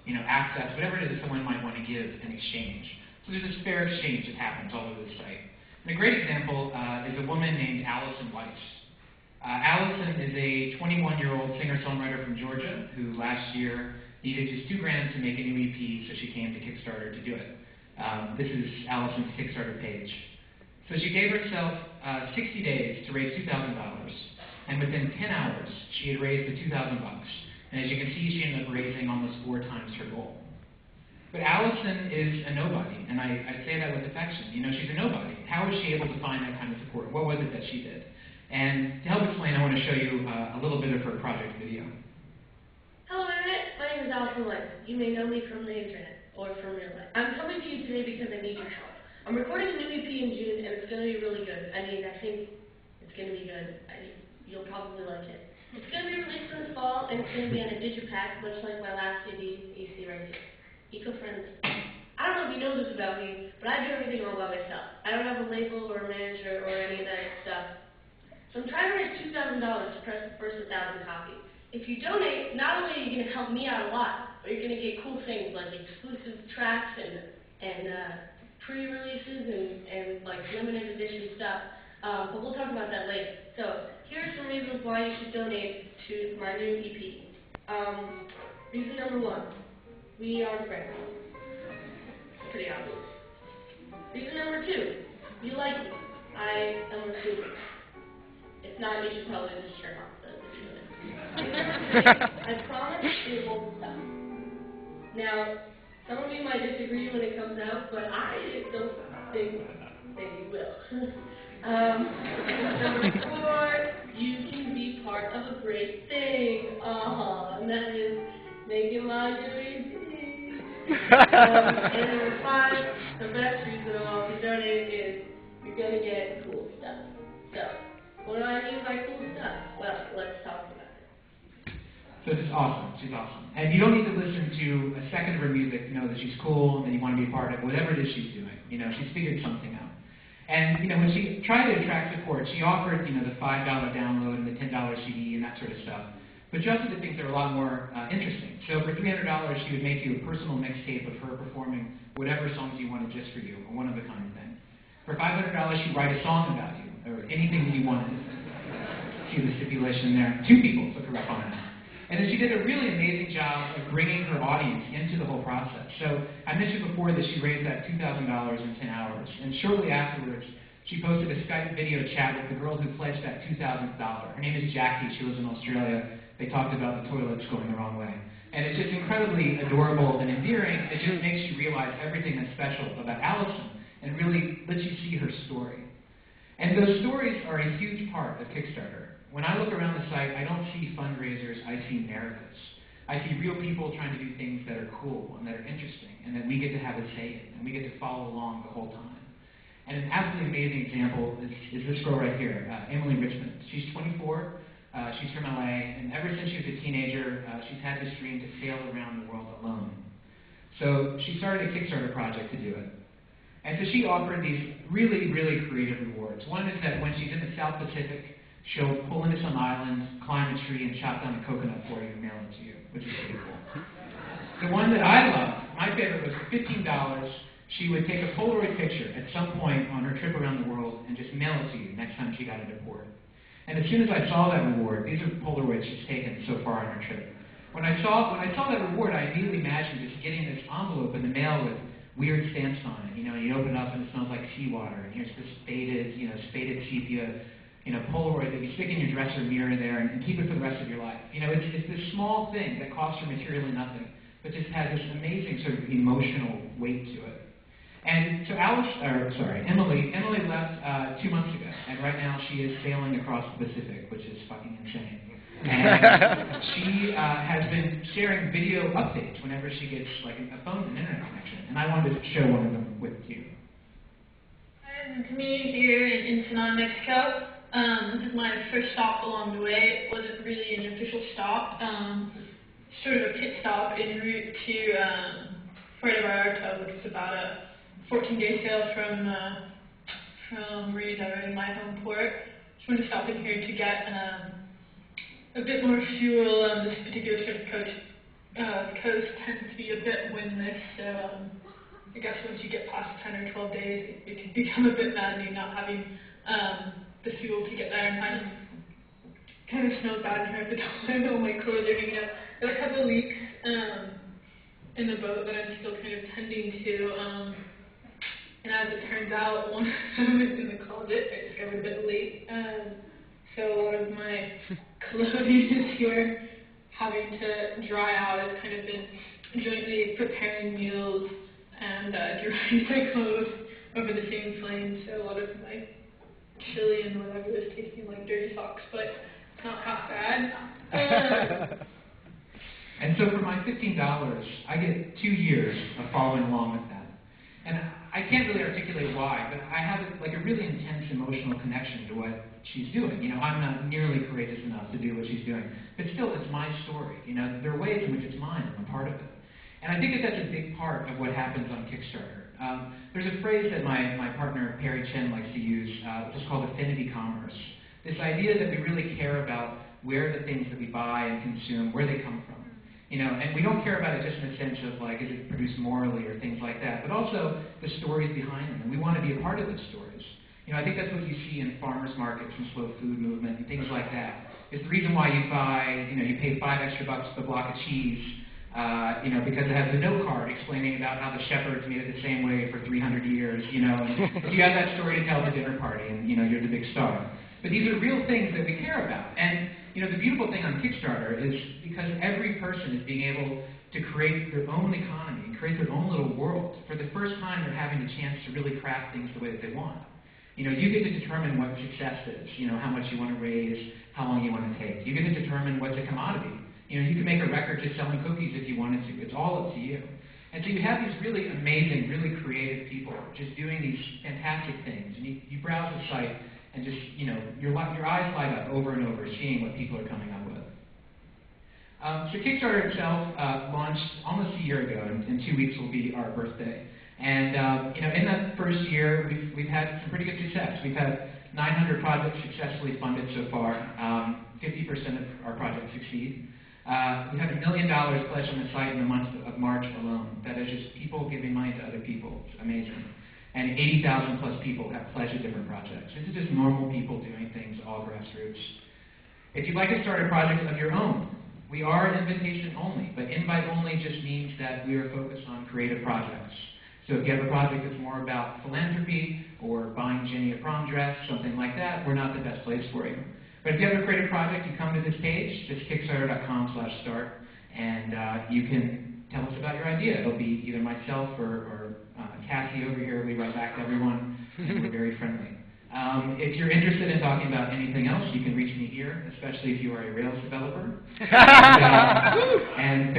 access, whatever it is that someone might want to give in exchange. So there's this fair exchange that happens all over the site. And a great example is a woman named Allison Weiss. Allison is a 21-year-old singer-songwriter from Georgia who last year needed just $2,000 to make a new EP, so she came to Kickstarter to do it. This is Allison's Kickstarter page. So she gave herself 60 days to raise $2,000, and within 10 hours, she had raised the $2,000 bucks. And as you can see, she ended up raising almost 4 times her goal. But Allison is a nobody, and I say that with affection. She's a nobody. How was she able to find that kind of support? What was it that she did? And to help explain, I want to show you a little bit of her project video. Hello, Internet. My name is Allison Weiss. You may know me from the Internet or from real life. I'm coming to you today because I need your help. I'm recording a new EP in June, and it's going to be really good. I think it's going to be good. You'll probably like it. It's going to be released in the fall, and it's going to be on a digipack, much like my last CD you see right here. Eco-friendly. I don't know if you know this about me, but I do everything all by myself. I don't have a label or a manager or any of that stuff. So I'm trying to raise $2,000 to press the first 1,000 copies. If you donate, not only are you going to help me out a lot, but you're going to get cool things like exclusive tracks and pre-releases and like limited edition stuff. But we'll talk about that later. So here's some reasons why you should donate to my new EP. Reason number 1, we are friends. Pretty obvious. Reason number 2, you like me. I am a super. If not, you should probably just turn off the video. I promise it won't stop. Now, some of you might disagree when it comes out, but I don't think that you will. Number 4, you can be part of a great thing. And that is making my new EP. And number 5, the best reason of all to donate is you're going to get cool stuff. So, what do I mean by cool stuff? Well, let's talk about it. So this is awesome. She's awesome. And you don't need to listen to a second of her music to know that she's cool and that you want to be a part of whatever it is she's doing. She's figured something out. And, when she tried to attract support, she offered, the $5 download and the $10 CD and that sort of stuff. But she also did things that are a lot more interesting. So for $300, she would make you a personal mixtape of her performing whatever songs you wanted just for you, a one-of-a-kind thing. For $500, she'd write a song about you, or anything that you wanted. See the stipulation there. 2 people took her up on that. And then she did a really amazing job of bringing her audience into the whole process. So I mentioned before that she raised that $2,000 in 10 hours. And shortly afterwards, she posted a Skype video chat with the girl who pledged that $2,000. Her name is Jackie. She lives in Australia. They talked about the toilets going the wrong way. And it's just incredibly adorable and endearing. It just makes you realize everything that's special about Allison and really lets you see her story. And those stories are a huge part of Kickstarter. When I look around the site, I don't see fundraisers, I see narratives. I see real people trying to do things that are cool and that are interesting and that we get to have a say in and we get to follow along the whole time. And an absolutely amazing example is this girl right here, Emily Richmond. She's 24, she's from LA, and ever since she was a teenager, she's had this dream to sail around the world alone. So she started a Kickstarter project to do it. And so she offered these really, really creative rewards. One is that when she's in the South Pacific, she'll pull into some island, climb a tree, and chop down a coconut for you and mail it to you, which is pretty cool. The one that I loved, my favorite, was for $15. She would take a Polaroid picture at some point on her trip around the world and just mail it to you next time she got into port. And as soon as I saw that reward, these are Polaroids she's taken so far on her trip. When I saw that reward, I immediately imagined just getting this envelope in the mail with weird stamps on it. And you open it up and it smells like seawater, and here's this faded sepia, Polaroid that you stick in your dresser mirror there and keep it for the rest of your life. It's this small thing that costs her materially nothing, but just has this amazing sort of emotional weight to it. And so Emily left 2 months ago, and right now she is sailing across the Pacific, which is fucking insane. And she has been sharing video updates whenever she gets like a phone and internet connection, and I wanted to share one of them with you. I'm in the community here in Ensenada, Mexico. This is my first stop along the way. It wasn't really an official stop, sort of a pit stop en route to Puerto Vallarta, which is about a 14-day sail from Merida, my home port. Just wanted to stop in here to get a bit more fuel. This particular sort of coach the coast tends to be a bit windless, so I guess once you get past 10 or 12 days, it can become a bit maddening not having the fuel to get there, and kind of snowed bad here at the time. All my clothes are hanging up. There are a couple of leaks in the boat that I'm still kind of tending to, and as it turns out, one of them is in the closet. I discovered a bit late, so a lot of my clothing is here having to dry out. I've kind of been jointly preparing meals and drying my clothes over the same flame, so a lot of my chili and whatever is tasting like dirty socks, but it's not half bad. And so for my $15, I get 2 years of following along with that. And I can't really articulate why, but I have a really intense emotional connection to what she's doing. You know, I'm not nearly courageous enough to do what she's doing, but still, it's my story. You know, there are ways in which it's mine, I'm a part of it. And I think that that's a big part of what happens on Kickstarter. There's a phrase that my partner, Perry Chen, likes to use, which is called affinity commerce. This idea that we really care about where the things that we buy and consume, where they come from. You know, and we don't care about it just in the sense of, like, is it produced morally or things like that, but also the stories behind them, and we want to be a part of those stories. You know, I think that's what you see in farmers markets and slow food movement and things like that. It's the reason why you buy, you know, you pay $5 extra for the block of cheese, you know, because it has the note card explaining about how the shepherds made it the same way for 300 years, you know, and you have that story to tell at the dinner party, and, you know, you're the big star. But these are real things that we care about. And, you know, the beautiful thing on Kickstarter is because every person is being able to create their own economy and create their own little world. For the first time, they're having the chance to really craft things the way that they want. You know, you get to determine what success is, you know, how much you want to raise, how long you want to take. You get to determine what's a commodity. You know, you can make a record just selling cookies if you wanted to. It's all up to you. And so you have these really amazing, really creative people just doing these fantastic things. And you browse the site and just, you know, your eyes light up over and over seeing what people are coming up with. So Kickstarter itself launched almost a year ago. In 2 weeks will be our birthday. And, you know, in that first year, we've had some pretty good success. We've had 900 projects successfully funded so far. 50% of our projects succeed. We had $1 million pledged on the site in the month of March alone. That is just people giving money to other people. It's amazing. And 80,000 plus people have pledged to different projects. This is just normal people doing things, all grassroots. If you'd like to start a project of your own, we are invitation only, but invite only just means that we are focused on creative projects. So if you have a project that's more about philanthropy or buying Jenny a prom dress, something like that, we're not the best place for you. But if you have a creative project, you come to this page, just kickstarter.com/start, and you can tell us about your idea. It'll be either myself or Cassie over here. We write back to everyone, and we're very friendly. If you're interested in talking about anything else, you can reach me here, especially if you are a Rails developer. And